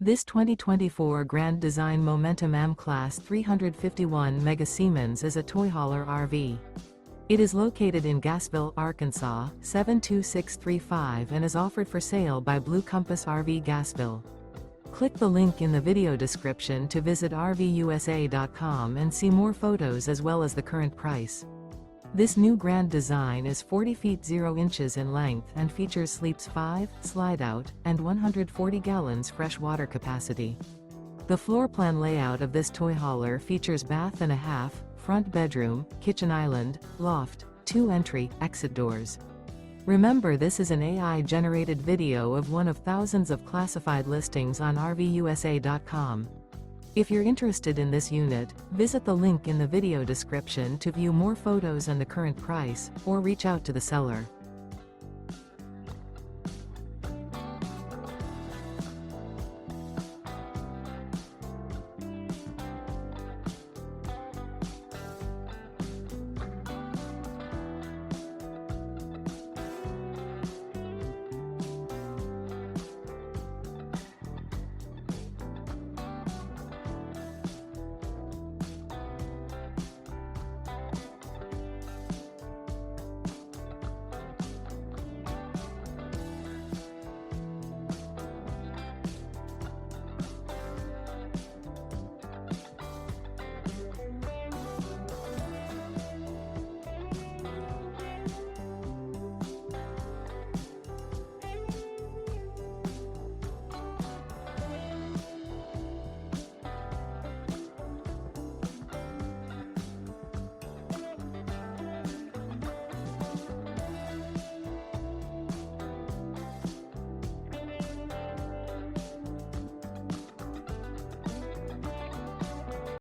This 2024 Grand Design Momentum AM Class 351 Mega Siemens is a toy hauler RV. It is located in Gassville, Arkansas, 72635 and is offered for sale by Blue Compass RV Gassville. Click the link in the video description to visit RVUSA.com and see more photos as well as the current price. This new grand design is 40 feet 0 inches in length and features sleeps 5, Slideout, and 140 gallons fresh water capacity. The floor plan layout of this toy hauler features bath and a half, front bedroom, kitchen island, loft, 2 entry, exit doors. Remember, this is an AI-generated video of one of thousands of classified listings on RVUSA.com. If you're interested in this unit, visit the link in the video description to view more photos and the current price, or reach out to the seller.